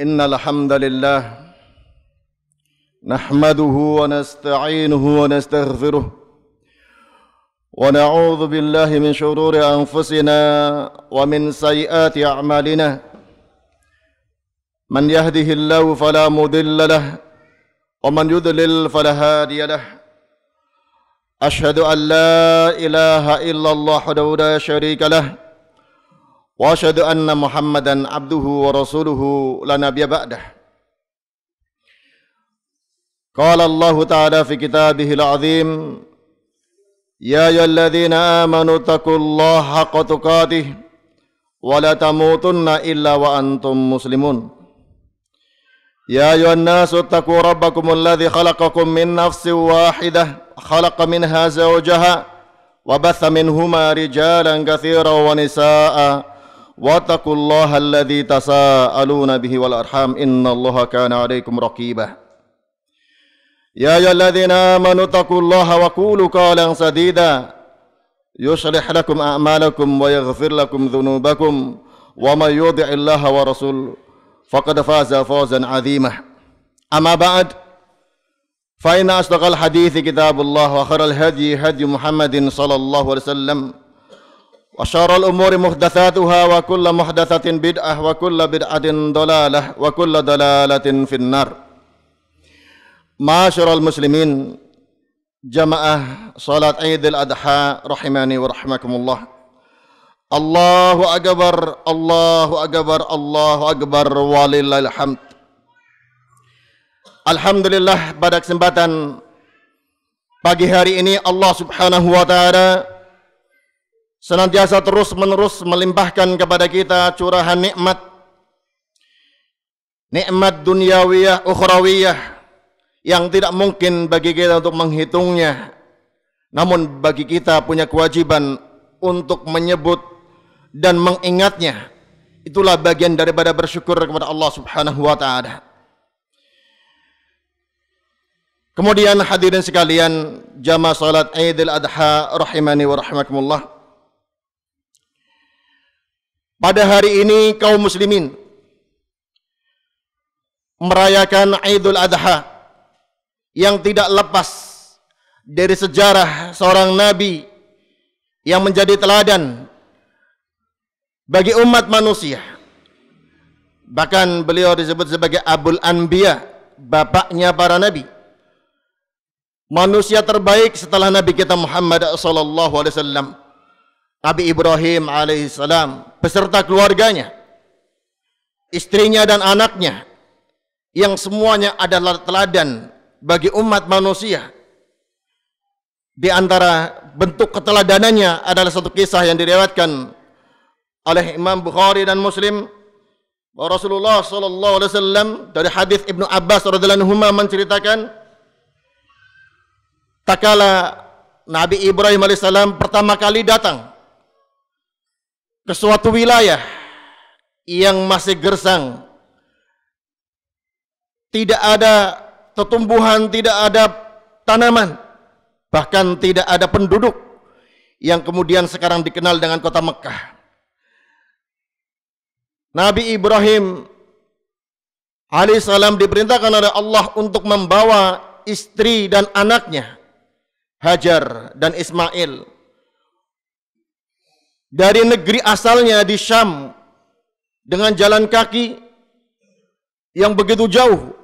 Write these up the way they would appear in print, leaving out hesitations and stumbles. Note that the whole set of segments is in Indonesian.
Innal hamdalillah nahmaduhu wa nasta'inuhu wa nastaghfiruh wa na'udzu billahi min shururi anfusina wa min sayyiati a'malina. Man yahdihillahu fala mudilla lahu wa man yudlil fala hadiya lahu. Ashhadu an la ilaha illallah wahdahu la syarika lahu wa asyhadu anna Muhammadan abduhu wa rasuluhu la nabiyya ba'dah. Qala Allah ta'ala fi kitabihil azim, ya ayyuhalladzina amanu taqullaha haqqa tuqatih wa la tamutunna illa wa antum muslimun. Ya ayyuhan nasu taqu rabbakumul ladzi khalaqakum min nafsin wahidah khalaqa minha zawjaha wa batha minhuma rijalan katsiran wa nisaa'a wattaqullaha alladzi tasaaluna bihi wal arham innallaha kana 'alaikum raqibah. Ya ayyuhalladzina amanu taqullaha wa qulu qawlan sadida yuslih lakum a'malakum wa yaghfir lakum dhunubakum wa may yuti'illaha wa rasul faqad faza fawzan 'azima. Amma ba'd, fa inna asdaqal hadithi kitabullah wa khairal hadyi hadyu Muhammadin sallallahu alaihi wasallam wa syarrul umuri muhdatsatuha wa kullu muhdatsatin bid'ah wa kullu bid'atin dhalalah wa kullu dhalalatin finnar. Ma'asyiral muslimin, jamaah salat Idul Adha rahimani wa rahmakumullah. Allahu akbar, Allahu akbar, Allahu akbar walillahil hamd. Alhamdulillah, pada kesempatan pagi hari ini Allah Subhanahu wa taala senantiasa terus-menerus melimpahkan kepada kita curahan nikmat dunyawiyah, ukhrawiyah yang tidak mungkin bagi kita untuk menghitungnya. Namun bagi kita punya kewajiban untuk menyebut dan mengingatnya. Itulah bagian daripada bersyukur kepada Allah Subhanahu wa taala. Kemudian hadirin sekalian, jamaah salat Idul Adha rahimani wa rahmakumullah. Pada hari ini kaum muslimin merayakan Idul Adha yang tidak lepas dari sejarah seorang nabi yang menjadi teladan bagi umat manusia. Bahkan beliau disebut sebagai Abul Anbiya, bapaknya para nabi. Manusia terbaik setelah Nabi kita Muhammad sallallahu alaihi wasallam, Nabi Ibrahim alaihissalam beserta keluarganya, istrinya dan anaknya, yang semuanya adalah teladan bagi umat manusia. Di antara bentuk keteladanannya adalah satu kisah yang diriwayatkan oleh Imam Bukhari dan Muslim, bahwa Rasulullah sallallahu alaihi wasallam dari hadis Ibnu Abbas radhiyallahu anhu menceritakan, tatkala Nabi Ibrahim alaihissalam pertama kali datang ke suatu wilayah yang masih gersang, tidak ada tumbuhan, tidak ada tanaman, bahkan tidak ada penduduk, yang kemudian sekarang dikenal dengan kota Mekah. Nabi Ibrahim alaihissalam diperintahkan oleh Allah untuk membawa istri dan anaknya Hajar dan Ismail dari negeri asalnya di Syam dengan jalan kaki yang begitu jauh,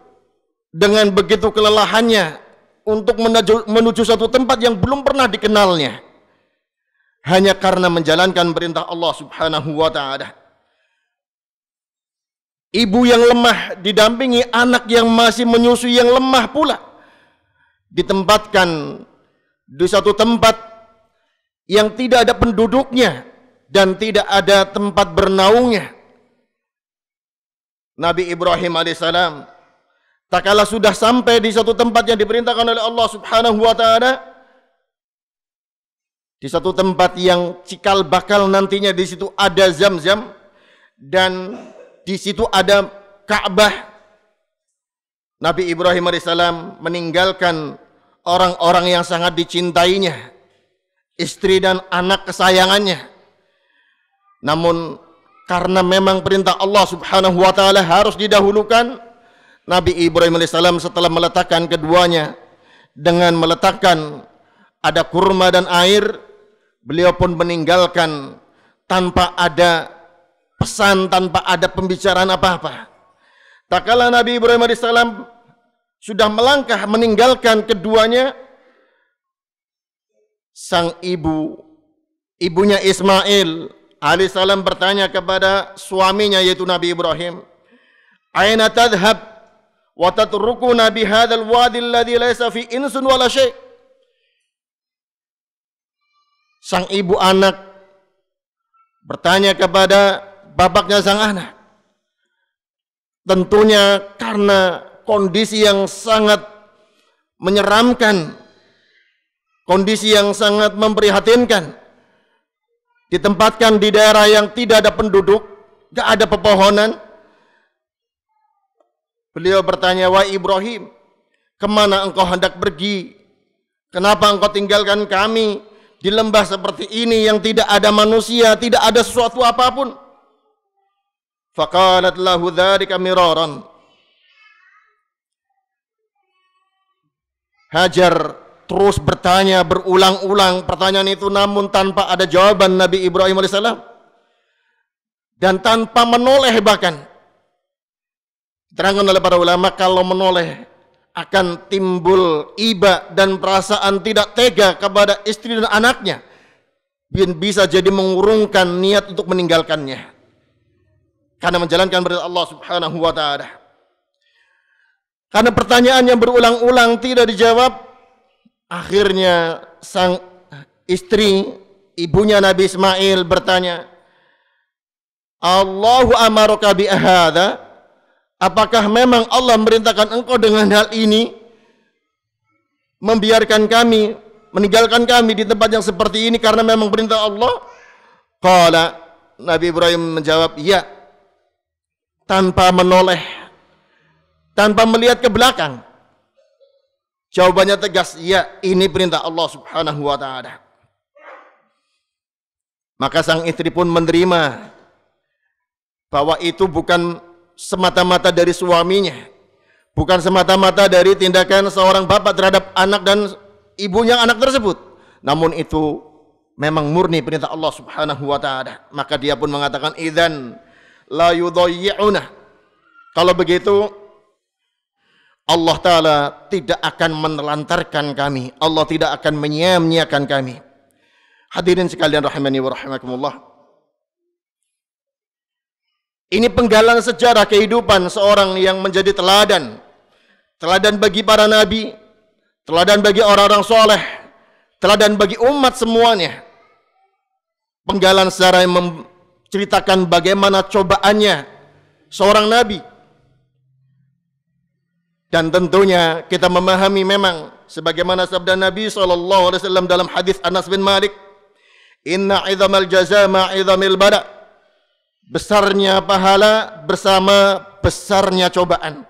dengan begitu kelelahannya untuk menuju satu tempat yang belum pernah dikenalnya, hanya karena menjalankan perintah Allah Subhanahu wa taala. Ibu yang lemah didampingi anak yang masih menyusui yang lemah pula, ditempatkan di satu tempat yang tidak ada penduduknya dan tidak ada tempat bernaungnya. Nabi Ibrahim alaihissalam tatkala sudah sampai di satu tempat yang diperintahkan oleh Allah Subhanahu wa taala, di satu tempat yang cikal bakal nantinya di situ ada Zam-Zam dan di situ ada Ka'bah, Nabi Ibrahim alaihissalam meninggalkan orang-orang yang sangat dicintainya, istri dan anak kesayangannya. Namun karena memang perintah Allah Subhanahu wa taala harus didahulukan, Nabi Ibrahim alaihissalam setelah meletakkan keduanya dengan meletakkan ada kurma dan air, beliau pun meninggalkan tanpa ada pesan, tanpa ada pembicaraan apa-apa. Tak kala Nabi Ibrahim alaihissalam sudah melangkah meninggalkan keduanya, sang ibunya Ismail alaihissalam bertanya kepada suaminya yaitu Nabi Ibrahim, "Aina tadhhab wa tatrukuna bi hadzal wadi alladhi laysa fi insun wala syai'?" Sang ibu anak bertanya kepada bapaknya sang anak. Tentunya karena kondisi yang sangat menyeramkan, kondisi yang sangat memprihatinkan, ditempatkan di daerah yang tidak ada penduduk, tidak ada pepohonan. Beliau bertanya, "Wahai Ibrahim, kemana engkau hendak pergi? Kenapa engkau tinggalkan kami di lembah seperti ini yang tidak ada manusia, tidak ada sesuatu apapun?" Faqalat lahu dzalika miraran. Hajar terus bertanya berulang-ulang pertanyaan itu, namun tanpa ada jawaban Nabi Ibrahim alaihissalam, dan tanpa menoleh. Bahkan diterangkan oleh para ulama, kalau menoleh akan timbul iba dan perasaan tidak tega kepada istri dan anaknya, dan bisa jadi mengurungkan niat untuk meninggalkannya karena menjalankan perintah Allah Subhanahu wa taala. Karena pertanyaan yang berulang-ulang tidak dijawab, akhirnya sang istri, ibunya Nabi Ismail bertanya, "Allahu amaraka bi hadza?" Apakah memang Allah merintahkan engkau dengan hal ini, membiarkan kami, meninggalkan kami di tempat yang seperti ini karena memang perintah Allah? Qala, Nabi Ibrahim menjawab, "Ya." Tanpa menoleh, tanpa melihat ke belakang. Jawabannya tegas, "Ya, ini perintah Allah Subhanahu wa taala." Maka sang istri pun menerima bahwa itu bukan semata-mata dari suaminya, bukan semata-mata dari tindakan seorang bapak terhadap anak dan ibunya anak tersebut, namun itu memang murni perintah Allah Subhanahu wa taala. Maka dia pun mengatakan, "Idzan la yudayyi'una." Kalau begitu Allah Ta'ala tidak akan menelantarkan kami, Allah tidak akan menyia-nyiakan kami. Hadirin sekalian rahimani wa rahimakumullah, ini penggalan sejarah kehidupan seorang yang menjadi teladan, teladan bagi para nabi, teladan bagi orang-orang soleh, teladan bagi umat semuanya. Penggalan sejarah yang menceritakan bagaimana cobaannya seorang nabi. Dan tentunya kita memahami memang sebagaimana sabda Nabi SAW dalam hadis Anas bin Malik, "Inna 'idhamal jaza ma'idhamil bala." Besarnya pahala bersama besarnya cobaan.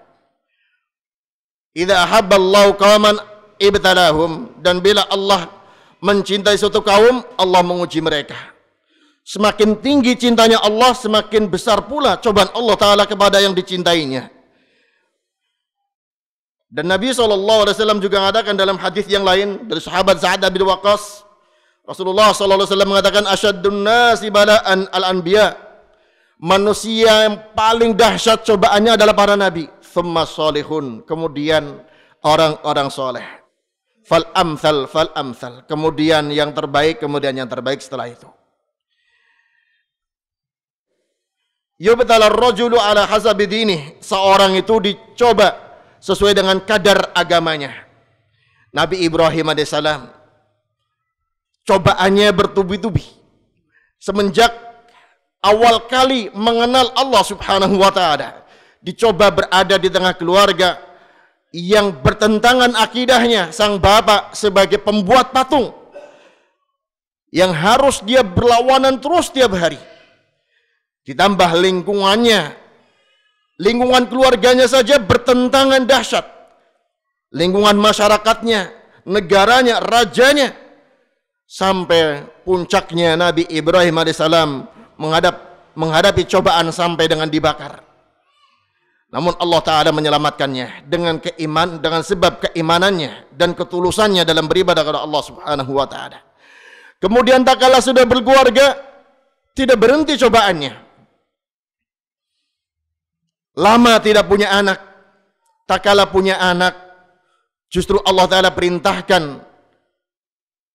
"Idza ahabballahu qauman ibtalahum." Dan bila Allah mencintai suatu kaum, Allah menguji mereka. Semakin tinggi cintanya Allah, semakin besar pula cobaan Allah Ta'ala kepada yang dicintainya. Dan Nabi SAW juga mengatakan dalam hadis yang lain dari sahabat Sa'ad bin Waqqas, Rasulullah SAW mengatakan, "Asyaddun nasi bala'an al-anbiya." Manusia yang paling dahsyat cobaannya adalah para nabi. Thumma salihun, kemudian orang-orang soleh. Fal amthal, fal amthal, kemudian yang terbaik, kemudian yang terbaik setelah itu. Yubtala ar-rajulu ala hasabi dinih. Seorang itu dicoba sesuai dengan kadar agamanya. Nabi Ibrahim alaihissalam cobaannya bertubi-tubi. Semenjak awal kali mengenal Allah Subhanahu wa taala, dicoba berada di tengah keluarga yang bertentangan akidahnya. Sang bapak sebagai pembuat patung yang harus dia berlawanan terus tiap hari. Ditambah lingkungannya, lingkungan keluarganya saja bertentangan dahsyat. Lingkungan masyarakatnya, negaranya, rajanya. Sampai puncaknya Nabi Ibrahim alaihissalam menghadap menghadapi cobaan sampai dengan dibakar. Namun Allah Ta'ala menyelamatkannya dengan dengan sebab keimanannya dan ketulusannya dalam beribadah kepada Allah Subhanahu wa Ta'ala. Kemudian tak kala sudah berkeluarga, tidak berhenti cobaannya. Lama tidak punya anak, tak kala punya anak, justru Allah Ta'ala perintahkan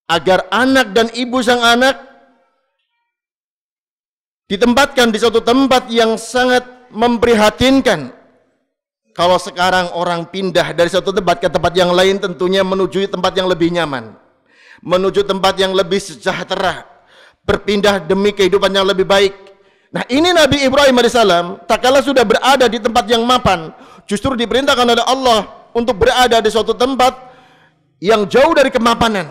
agar anak dan ibu sang anak ditempatkan di suatu tempat yang sangat memprihatinkan. Kalau sekarang orang pindah dari satu tempat ke tempat yang lain, tentunya menuju tempat yang lebih nyaman, menuju tempat yang lebih sejahtera, berpindah demi kehidupan yang lebih baik. Nah, ini Nabi Ibrahim alaihissalam, tak kala sudah berada di tempat yang mapan, justru diperintahkan oleh Allah untuk berada di suatu tempat yang jauh dari kemapanan.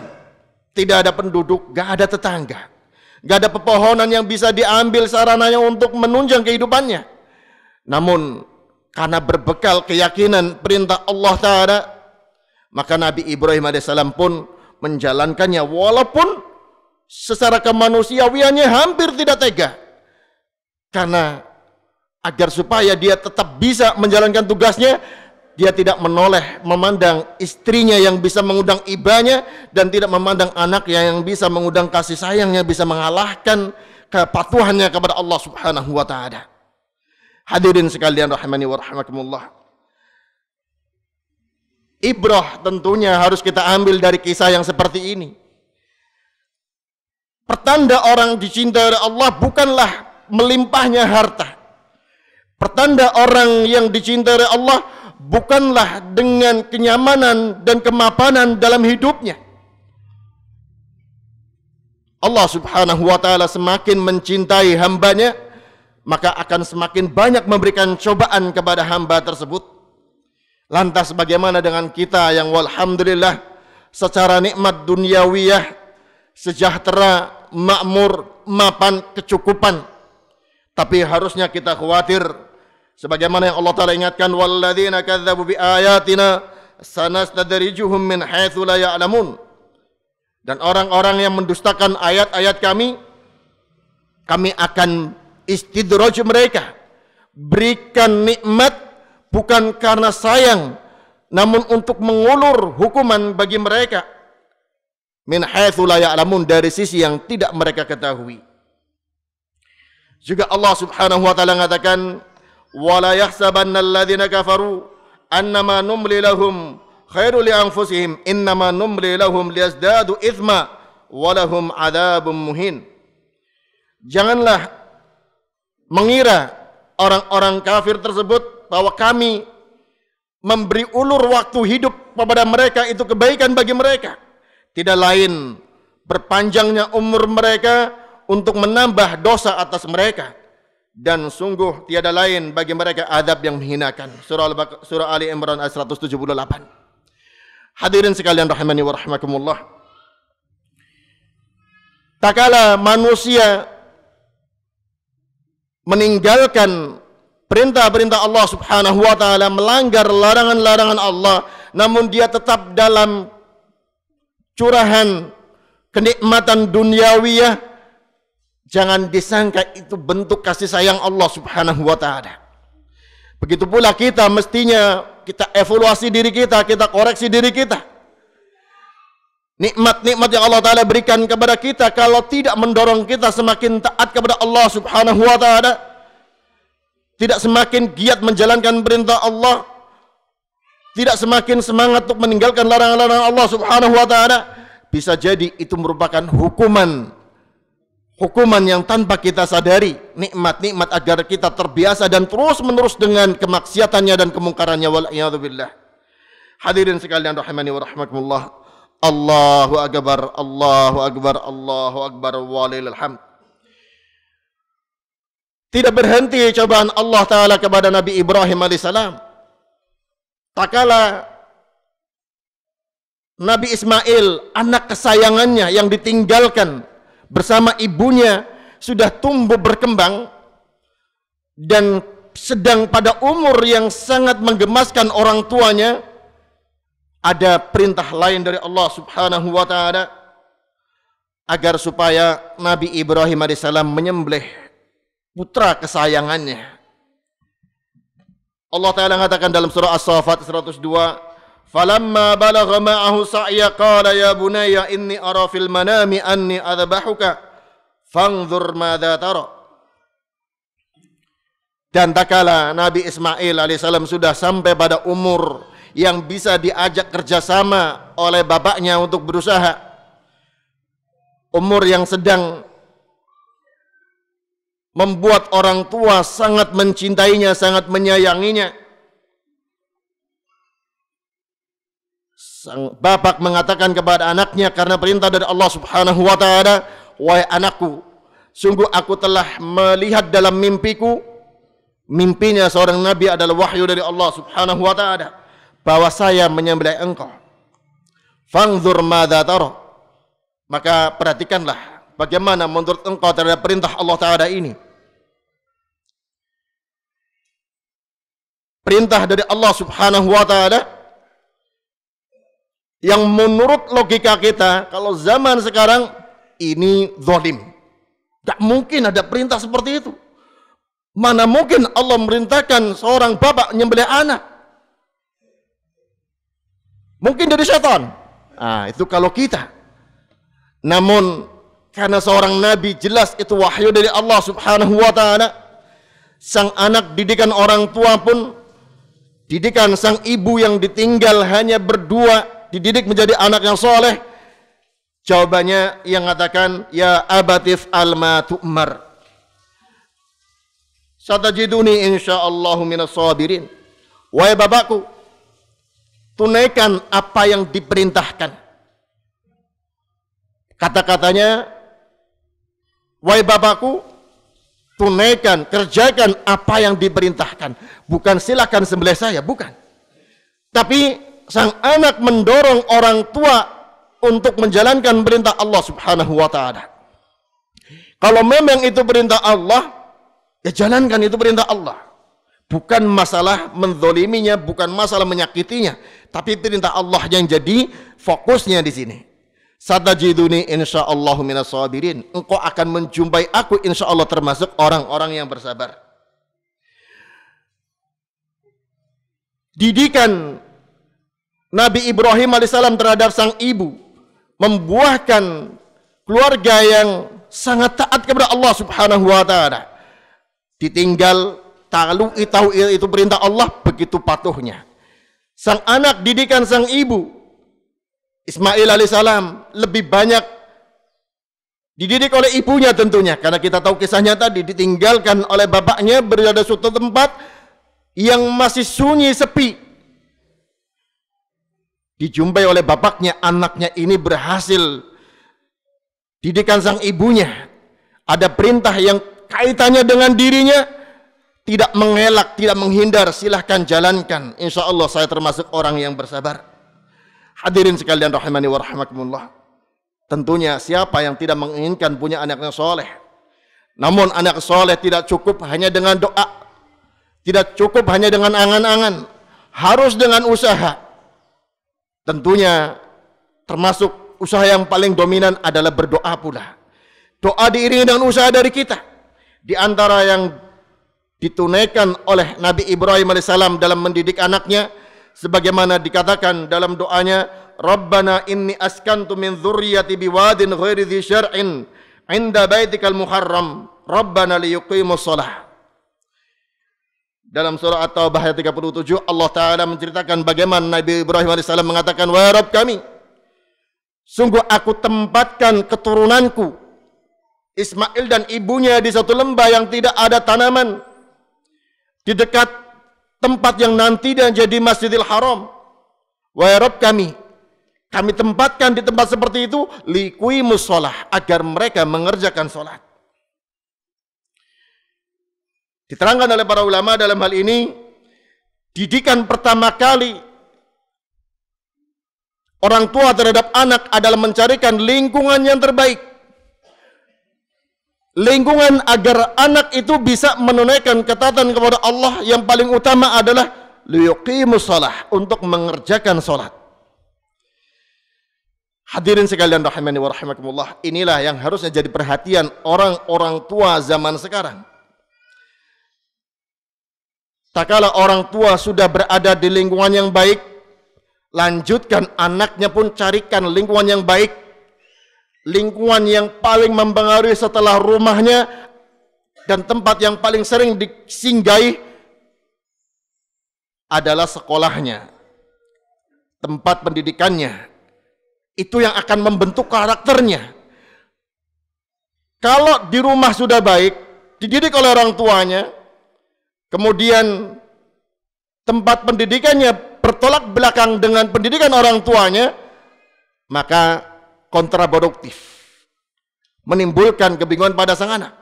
Tidak ada penduduk, gak ada tetangga, gak ada pepohonan yang bisa diambil sarananya untuk menunjang kehidupannya. Namun karena berbekal keyakinan perintah Allah Ta'ala, maka Nabi Ibrahim alaihissalam pun menjalankannya walaupun secara kemanusiawiannya hampir tidak tega. Karena agar supaya dia tetap bisa menjalankan tugasnya, dia tidak menoleh memandang istrinya yang bisa mengundang ibanya, dan tidak memandang anaknya yang bisa mengundang kasih sayangnya, bisa mengalahkan kepatuhannya kepada Allah Subhanahu wa Ta'ala. Hadirin sekalian rahimani wa rahimakumullah. Ibrah tentunya harus kita ambil dari kisah yang seperti ini. Pertanda orang dicintai oleh Allah bukanlah melimpahnya harta. Pertanda orang yang dicintai oleh Allah bukanlah dengan kenyamanan dan kemapanan dalam hidupnya. Allah Subhanahu wa Ta'ala semakin mencintai hambanya, maka akan semakin banyak memberikan cobaan kepada hamba tersebut. Lantas bagaimana dengan kita yang walhamdulillah secara nikmat duniawiyah, sejahtera, makmur, mapan, kecukupan, tapi harusnya kita khawatir sebagaimana yang Allah Ta'ala ingatkan, walladzina kadzabu biayatina sanastadrijuhum min haitsu la ya'lamun. Dan orang-orang yang mendustakan ayat-ayat kami akan istidraj mereka, berikan nikmat bukan karena sayang, namun untuk mengulur hukuman bagi mereka, min haitsu la ya'lamun, dari sisi yang tidak mereka ketahui. Juga Allah Subhanahu wa Ta'ala mengatakan, wala yahsabanna alladhina kafaru annama numli lahum khairul li anfusihim innama numli lahum liyazdadu ithma walahum adzabun muhin. Janganlah mengira orang-orang kafir tersebut bahwa kami memberi ulur waktu hidup kepada mereka itu kebaikan bagi mereka. Tidak lain berpanjangnya umur mereka untuk menambah dosa atas mereka, dan sungguh tiada lain bagi mereka adab yang menghinakan. Surah Ali Imran ayat 178. Hadirin sekalian rahimani wa rahimakumullah. Tak kala manusia meninggalkan perintah-perintah Allah Subhanahu wa Ta'ala, melanggar larangan-larangan Allah, namun dia tetap dalam curahan kenikmatan duniawiyah, jangan disangka itu bentuk kasih sayang Allah Subhanahu wa Ta'ala. Begitu pula kita mestinya kita evaluasi diri kita, kita koreksi diri kita. Nikmat-nikmat yang Allah Ta'ala berikan kepada kita, kalau tidak mendorong kita semakin taat kepada Allah Subhanahu wa Ta'ala, tidak semakin giat menjalankan perintah Allah, tidak semakin semangat untuk meninggalkan larangan-larangan Allah Subhanahu wa Ta'ala, bisa jadi itu merupakan hukuman yang tanpa kita sadari, nikmat-nikmat agar kita terbiasa dan terus-menerus dengan kemaksiatannya dan kemungkarannya, wal'iyadzubillah. Hadirin sekalian rahimani wa rahmakumullah. Allahu akbar, Allahu akbar, Allahu akbar, walillahil hamd. Tidak berhenti cobaan Allah Ta'ala kepada Nabi Ibrahim alaihissalam. Tak kala Nabi Ismail, anak kesayangannya yang ditinggalkan bersama ibunya, sudah tumbuh berkembang dan sedang pada umur yang sangat menggemaskan orang tuanya, ada perintah lain dari Allah Subhanahu wa Ta'ala agar supaya Nabi Ibrahim alaihissalam menyembelih putra kesayangannya. Allah Ta'ala mengatakan dalam surah As-Saffat 102, "Falamma balagha ma'ahu sa'ya qala ya bunayya inni ara fil manami anni adbahuka fanzur madza tara." Dan tak kala Nabi Ismail alaihissalam sudah sampai pada umur yang bisa diajak kerjasama oleh bapaknya untuk berusaha, umur yang sedang membuat orang tua sangat mencintainya, sangat menyayanginya. Sang bapak mengatakan kepada anaknya karena perintah dari Allah Subhanahu wa Ta'ala, "Wahai anakku, sungguh aku telah melihat dalam mimpiku," mimpinya seorang nabi adalah wahyu dari Allah Subhanahu wa Ta'ala, "bahwa saya menyembelih engkau. Fanzur madza tara." Maka perhatikanlah bagaimana menurut engkau terhadap perintah Allah Ta'ala ini. Perintah dari Allah Subhanahu wa Ta'ala yang menurut logika kita, kalau zaman sekarang ini zalim. Tak mungkin ada perintah seperti itu. Mana mungkin Allah memerintahkan seorang bapak menyembelih anak? Mungkin dari setan. Nah, itu kalau kita. Namun karena seorang nabi jelas itu wahyu dari Allah Subhanahu wa Ta'ala, sang anak didikan orang tua pun, didikan sang ibu yang ditinggal hanya berdua, dididik menjadi anak yang soleh. Jawabannya yang mengatakan, "Ya abatif alma tu'mar, satajiduni insyaallahu minas sabirin." Wahai bapakku, tunaikan apa yang diperintahkan. Kata-katanya, wahai bapakku, tunaikan, kerjakan apa yang diperintahkan. Bukan silakan sembelih saya, bukan. Tapi sang anak mendorong orang tua untuk menjalankan perintah Allah Subhanahu wa Ta'ala. Kalau memang itu perintah Allah, ya jalankan itu perintah Allah. Bukan masalah menzoliminya, bukan masalah menyakitinya, tapi perintah Allah yang jadi fokusnya di sini. Satajiduni insyaallahu minas sabirin. Engkau akan menjumpai aku insyaallah termasuk orang-orang yang bersabar. Didikan Nabi Ibrahim alaihissalam terhadap sang ibu membuahkan keluarga yang sangat taat kepada Allah Subhanahu wa Ta'ala. Ditinggal tahu itu perintah Allah, begitu patuhnya. Sang anak didikan sang ibu Ismail alaihissalam lebih banyak dididik oleh ibunya tentunya, karena kita tahu kisahnya tadi, ditinggalkan oleh bapaknya berada di suatu tempat yang masih sunyi sepi. Dijumpai oleh bapaknya, anaknya ini berhasil didikan sang ibunya. Ada perintah yang kaitannya dengan dirinya, tidak mengelak, tidak menghindar, silahkan jalankan. Insya Allah saya termasuk orang yang bersabar. Hadirin sekalian rahimani wa rahimakumullah. Tentunya siapa yang tidak menginginkan punya anak yang soleh. Namun anak soleh tidak cukup hanya dengan doa, tidak cukup hanya dengan angan-angan, harus dengan usaha. Tentunya termasuk usaha yang paling dominan adalah berdoa pula. Doa diiringi dengan usaha dari kita. Di antara yang ditunaikan oleh Nabi Ibrahim alaihissalam dalam mendidik anaknya, sebagaimana dikatakan dalam doanya, "Rabbana inni askantu min dzurriyyati biwadin ghairi dzi syar'in 'inda baitikal muharram, Rabbana liyuqimus shalah." Dalam surah At-Taubah ayat 37, Allah Ta'ala menceritakan bagaimana Nabi Ibrahim AS mengatakan, "Wahai Rabb kami, sungguh aku tempatkan keturunanku Ismail dan ibunya di satu lembah yang tidak ada tanaman, di dekat tempat yang nanti dan jadi Masjidil Haram. Wahai Rabb kami tempatkan di tempat seperti itu liqimus shalah, agar mereka mengerjakan salat." Diterangkan oleh para ulama dalam hal ini, didikan pertama kali orang tua terhadap anak adalah mencarikan lingkungan yang terbaik. Lingkungan agar anak itu bisa menunaikan ketaatan kepada Allah, yang paling utama adalah liyuqimus shalah, untuk mengerjakan salat. Hadirin sekalian rahimani wa rahimakumullah, inilah yang harusnya jadi perhatian orang-orang tua zaman sekarang. Tak kala orang tua sudah berada di lingkungan yang baik, lanjutkan anaknya pun carikan lingkungan yang baik. Lingkungan yang paling mempengaruhi setelah rumahnya dan tempat yang paling sering disinggahi adalah sekolahnya, tempat pendidikannya. Itu yang akan membentuk karakternya. Kalau di rumah sudah baik, dididik oleh orang tuanya, kemudian tempat pendidikannya bertolak belakang dengan pendidikan orang tuanya, maka kontraproduktif, menimbulkan kebingungan pada sang anak.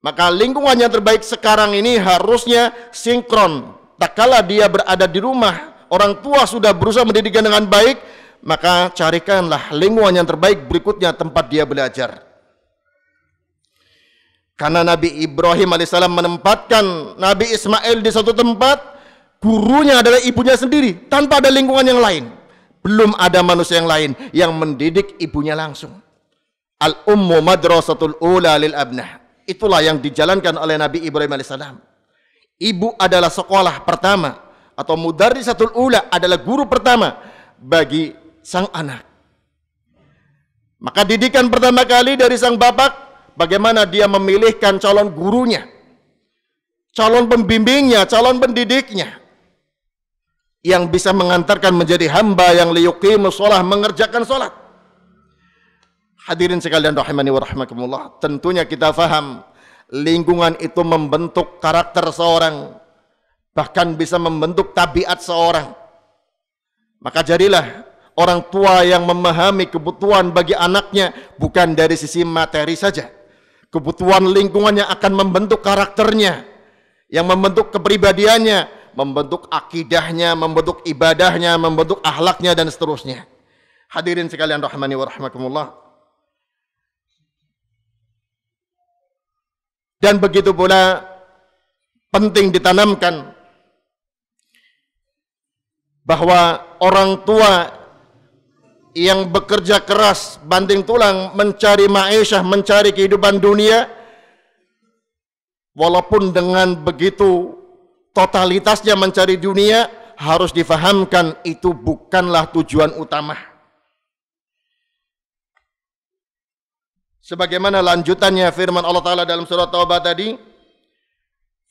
Maka lingkungan yang terbaik sekarang ini harusnya sinkron. Tak kala dia berada di rumah, orang tua sudah berusaha mendidiknya dengan baik, maka carikanlah lingkungan yang terbaik berikutnya tempat dia belajar. Karena Nabi Ibrahim alaihissalam menempatkan Nabi Ismail di satu tempat, gurunya adalah ibunya sendiri, tanpa ada lingkungan yang lain. Belum ada manusia yang lain yang mendidik ibunya langsung. Al-ummu madrasatul ula lil abnah. Itulah yang dijalankan oleh Nabi Ibrahim alaihissalam. Ibu adalah sekolah pertama, atau mudarrisatul ula adalah guru pertama bagi sang anak. Maka didikan pertama kali dari sang bapak, bagaimana dia memilihkan calon gurunya, calon pembimbingnya, calon pendidiknya, yang bisa mengantarkan menjadi hamba yang liyuqimus shalah, mengerjakan salat. Hadirin sekalian rahimani wa rahimakumullah, tentunya kita faham lingkungan itu membentuk karakter seorang, bahkan bisa membentuk tabiat seorang. Maka jadilah orang tua yang memahami kebutuhan bagi anaknya bukan dari sisi materi saja. Kebutuhan lingkungannya akan membentuk karakternya, yang membentuk kepribadiannya, membentuk akidahnya, membentuk ibadahnya, membentuk akhlaknya, dan seterusnya. Hadirin sekalian rahmani wa rahmakumullah. Dan begitu pula penting ditanamkan bahwa orang tua yang bekerja keras banting tulang mencari ma'isyah, mencari kehidupan dunia, walaupun dengan begitu totalitasnya mencari dunia, harus difahamkan itu bukanlah tujuan utama. Sebagaimana lanjutannya firman Allah Ta'ala dalam surat Taubah tadi,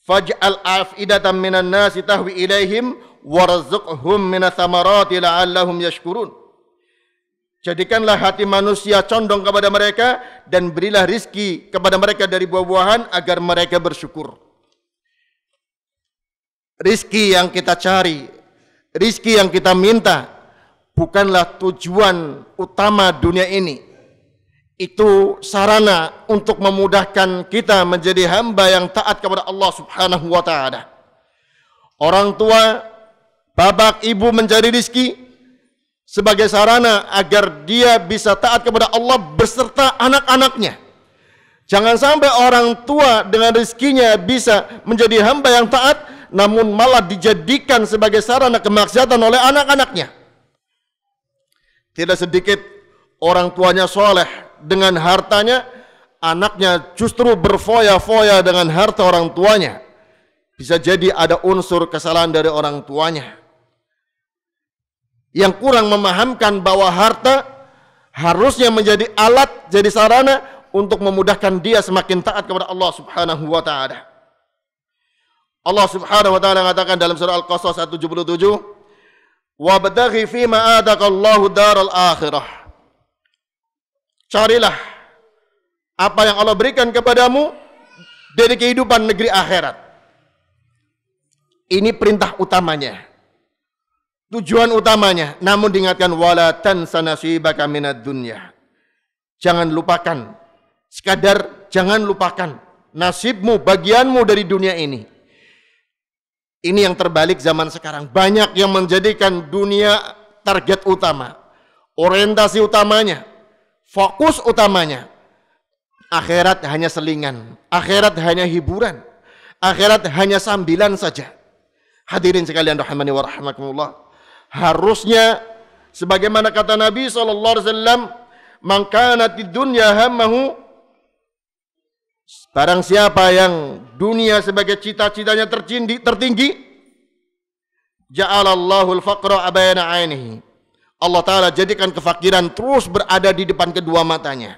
faj'al af'idatan minan nasi tahwi ilaihim warzuqhum minas samarati la'allahum yashkurun. Jadikanlah hati manusia condong kepada mereka dan berilah rizki kepada mereka dari buah-buahan agar mereka bersyukur. Rizki yang kita cari, rizki yang kita minta, bukanlah tujuan utama dunia ini. Itu sarana untuk memudahkan kita menjadi hamba yang taat kepada Allah Subhanahu wa ta'ala. Orang tua, bapak, ibu mencari rizki sebagai sarana agar dia bisa taat kepada Allah beserta anak-anaknya. Jangan sampai orang tua dengan rizkinya bisa menjadi hamba yang taat, namun malah dijadikan sebagai sarana kemaksiatan oleh anak-anaknya. Tidak sedikit orang tuanya soleh dengan hartanya, anaknya justru berfoya-foya dengan harta orang tuanya. Bisa jadi ada unsur kesalahan dari orang tuanya yang kurang memahamkan bahwa harta harusnya menjadi alat, jadi sarana untuk memudahkan dia semakin taat kepada Allah Subhanahu wa ta'ala. Allah Subhanahu wa ta'ala mengatakan dalam surah Al-Qasas 177, wabtaghi fima ataqallahu daral akhirah. Carilah apa yang Allah berikan kepadamu dari kehidupan negeri akhirat. Ini perintah utamanya, tujuan utamanya. Namun diingatkan, wala tansa nasibaka minad dunya. Jangan lupakan, sekadar jangan lupakan nasibmu, bagianmu dari dunia ini. Ini yang terbalik zaman sekarang. Banyak yang menjadikan dunia target utama, orientasi utamanya, fokus utamanya. Akhirat hanya selingan, akhirat hanya hiburan, akhirat hanya sambilan saja. Hadirin sekalian rahimani wa rahimakumullah, harusnya sebagaimana kata Nabi SAW, man kanatid dunya hammahu Barang siapa yang dunia sebagai cita-citanya tertinggi, ja'alallahu al-faqra abayna 'ainihi. Allah Ta'ala jadikan kefakiran terus berada di depan kedua matanya.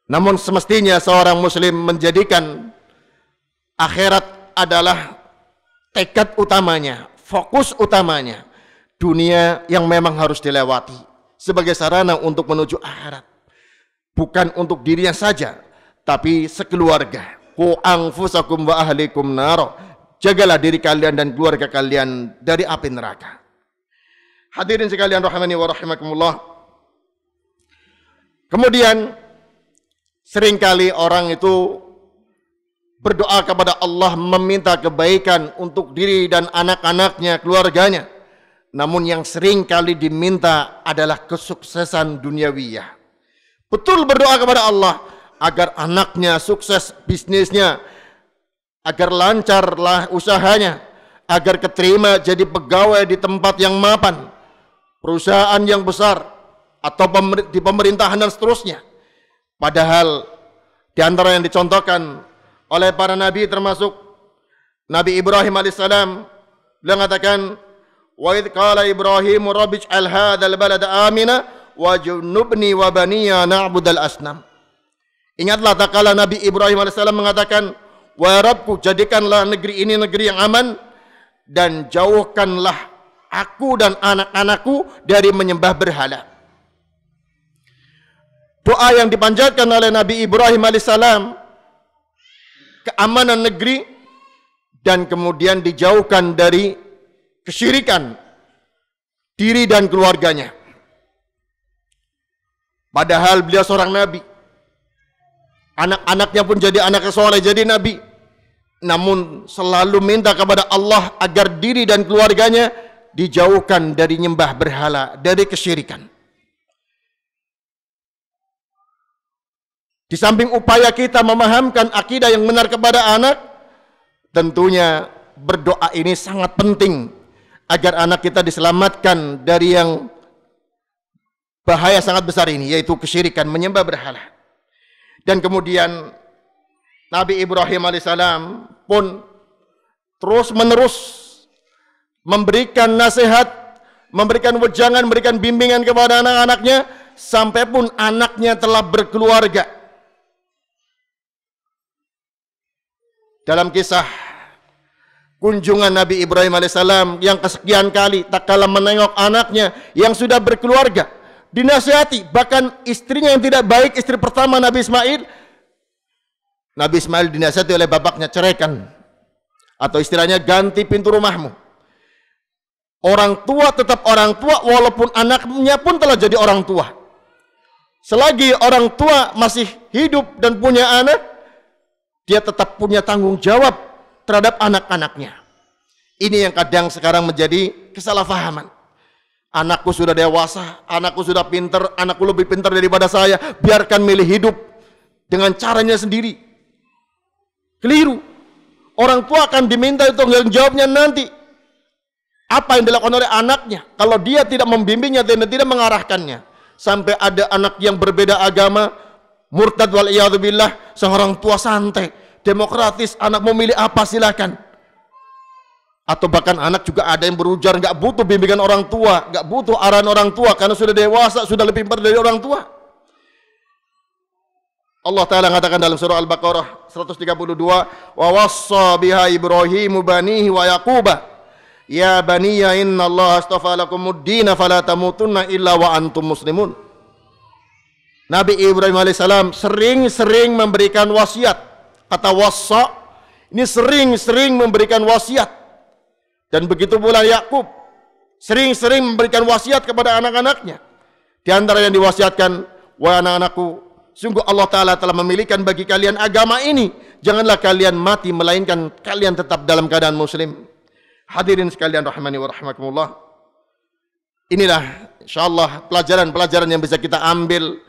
Namun semestinya seorang muslim menjadikan akhirat adalah tekad utamanya, fokus utamanya. Dunia yang memang harus dilewati sebagai sarana untuk menuju akhirat. Bukan untuk dirinya saja, tapi sekeluarga. Qu anfusakum wa ahlikum nar. Jagalah diri kalian dan keluarga kalian dari api neraka. Hadirin sekalian rahimani wa rahimakumullah. Kemudian seringkali orang itu berdoa kepada Allah meminta kebaikan untuk diri dan anak-anaknya, keluarganya. Namun yang seringkali diminta adalah kesuksesan duniawiyah. Betul berdoa kepada Allah agar anaknya sukses bisnisnya, agar lancarlah usahanya, agar keterima jadi pegawai di tempat yang mapan, perusahaan yang besar, atau di pemerintahan dan seterusnya. Padahal di antara yang dicontohkan oleh para nabi termasuk Nabi Ibrahim alaihissalam, beliau mengatakan, wa idh qala Ibrahim rabbij'al hadzal balada amina wajnubni wa baniya na'budal asnam. Ingatlah tatkala Nabi Ibrahim alaihissalam mengatakan, wa Rabbku, jadikanlah negeri ini negeri yang aman dan jauhkanlah aku dan anak-anakku dari menyembah berhala. Doa yang dipanjatkan oleh Nabi Ibrahim alaihissalam, keamanan negeri dan kemudian dijauhkan dari kesyirikan diri dan keluarganya. Padahal beliau seorang nabi, anak-anaknya pun jadi anak soleh, jadi nabi. Namun selalu minta kepada Allah agar diri dan keluarganya dijauhkan dari nyembah berhala, dari kesyirikan. Di samping upaya kita memahamkan akidah yang benar kepada anak, tentunya berdoa ini sangat penting agar anak kita diselamatkan dari yang bahaya sangat besar ini, yaitu kesyirikan, menyembah berhala. Dan kemudian Nabi Ibrahim alaihissalam pun terus menerus memberikan nasihat, memberikan wejangan, memberikan bimbingan kepada anak-anaknya, sampai pun anaknya telah berkeluarga. Dalam kisah kunjungan Nabi Ibrahim alaihissalam yang kesekian kali, tak kala menengok anaknya yang sudah berkeluarga, dinasihati, bahkan istrinya yang tidak baik, istri pertama Nabi Ismail dinasihati oleh bapaknya, ceraikan, atau istilahnya ganti pintu rumahmu. Orang tua tetap orang tua walaupun anaknya pun telah jadi orang tua. Selagi orang tua masih hidup dan punya anak, dia tetap punya tanggung jawab terhadap anak-anaknya. Ini yang kadang sekarang menjadi kesalahpahaman. Anakku sudah dewasa, anakku sudah pintar, anakku lebih pintar daripada saya, biarkan milih hidup dengan caranya sendiri. Keliru. Orang tua akan diminta untuk tanggung jawabnya nanti. Apa yang dilakukan oleh anaknya kalau dia tidak membimbingnya dan tidak mengarahkannya. Sampai ada anak yang berbeda agama, murtad wal'iyadzubillah, seorang tua santai, demokratis, anak mau milih apa silakan. Atau bahkan anak juga ada yang berujar nggak butuh bimbingan orang tua, nggak butuh arahan orang tua karena sudah dewasa, sudah lebih pintar dari orang tua. Allah Ta'ala mengatakan dalam surah Al-Baqarah 132, wa wassa biha Ibrahimu banihi wa Yaquba ya baniya inna Allah astafa lakumuddina fala tamutunna illa wa antum muslimun. Nabi Ibrahim alaihissalam sering-sering memberikan wasiat. Kata wassa ini sering-sering memberikan wasiat. Dan begitu pula Yakub sering-sering memberikan wasiat kepada anak-anaknya. Di antara yang diwasiatkan, wahai anak-anakku, sungguh Allah Ta'ala telah memilihkan bagi kalian agama ini. Janganlah kalian mati, melainkan kalian tetap dalam keadaan muslim. Hadirin sekalian rahimani wa rahimakumullah. Inilah insyaallah pelajaran-pelajaran yang bisa kita ambil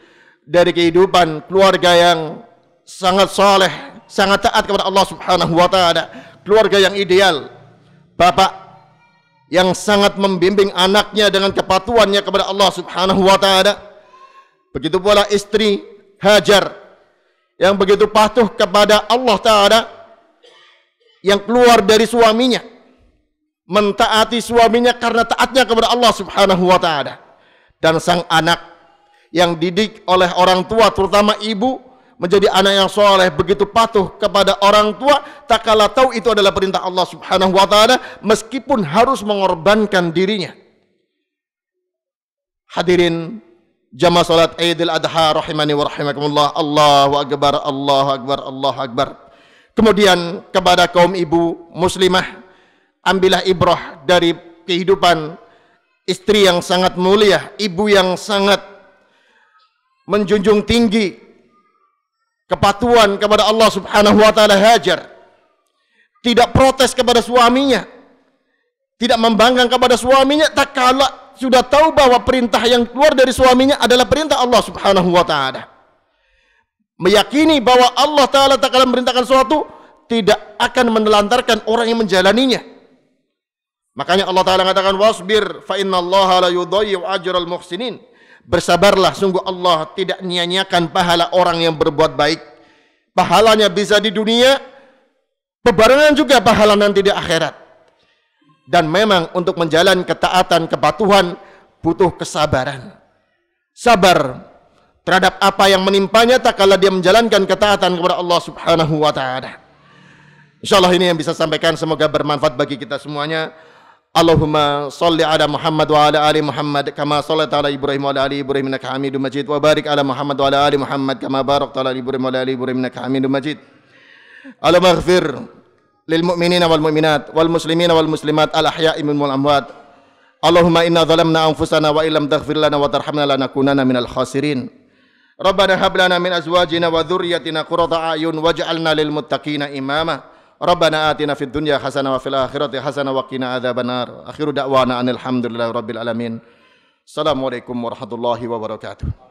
dari kehidupan keluarga yang sangat saleh, sangat taat kepada Allah Subhanahu wa taala, keluarga yang ideal. Bapak yang sangat membimbing anaknya dengan kepatuhannya kepada Allah Subhanahu wa taala. Begitu pula istri Hajar yang begitu patuh kepada Allah Ta'ala, yang keluar dari suaminya, mentaati suaminya karena taatnya kepada Allah Subhanahu wa Ta'ala. Dan sang anak yang didik oleh orang tua, terutama ibu, menjadi anak yang soleh, begitu patuh kepada orang tua, tak kala tahu itu adalah perintah Allah Subhanahu wa Ta'ala, meskipun harus mengorbankan dirinya. Hadirin jamaah salat Idul Adha rahimani wa rahimakumullah. Allahu akbar, Allahu akbar, Allahu akbar. Kemudian kepada kaum ibu muslimah, ambillah ibrah dari kehidupan istri yang sangat mulia, ibu yang sangat menjunjung tinggi kepatuhan kepada Allah Subhanahu wa Ta'ala, Hajar. Tidak protes kepada suaminya, tidak membangkang kepada suaminya, tak kala sudah tahu bahwa perintah yang keluar dari suaminya adalah perintah Allah Subhanahu wa Ta'ala. Meyakini bahwa Allah Ta'ala tak akan memerintahkan sesuatu, tidak akan menelantarkan orang yang menjalaninya. Makanya Allah Ta'ala mengatakan, wasbir fa innallaha la yudhayyi'u ajral muhsinin. Bersabarlah, sungguh Allah tidak menyia-nyiakan pahala orang yang berbuat baik. Pahalanya bisa di dunia, bebarengan juga pahala nanti di akhirat. Dan memang untuk menjalani ketaatan, kepatuhan butuh kesabaran. Sabar terhadap apa yang menimpanya tak kala dia menjalankan ketaatan kepada Allah Subhanahu wa Ta'ala. Insyaallah ini yang bisa sampaikan, semoga bermanfaat bagi kita semuanya. Allahumma salli ala Muhammad wa ala ali Muhammad kama sallaita ala Ibrahim wa ala ali Ibrahim innaka Hamidum Majid, wa barik ala Muhammad wa ala ali Muhammad kama barakta ala Ibrahim wa ala ali Ibrahim innaka Hamidum Majid. Allahumma ighfir lil mu'minina wal mu'minat wal muslimina wal muslimat al ahya'i minhum wal amwat. Allahumma inna zalamna anfusana wa illam taghfir lana wa tarhamna lanakunanna minal khasirin. Rabbana hab lana min azwajina wa dhurriyyatina qurrata a'yun waj'alna lil muttaqina imama. Rabbana atina fid dunya hasanah wa fil akhirati hasanah wa qina adzabannar. Akhiru da'wana anil hamdulillahi rabbil alamin. Assalamualaikum warahmatullahi wabarakatuh.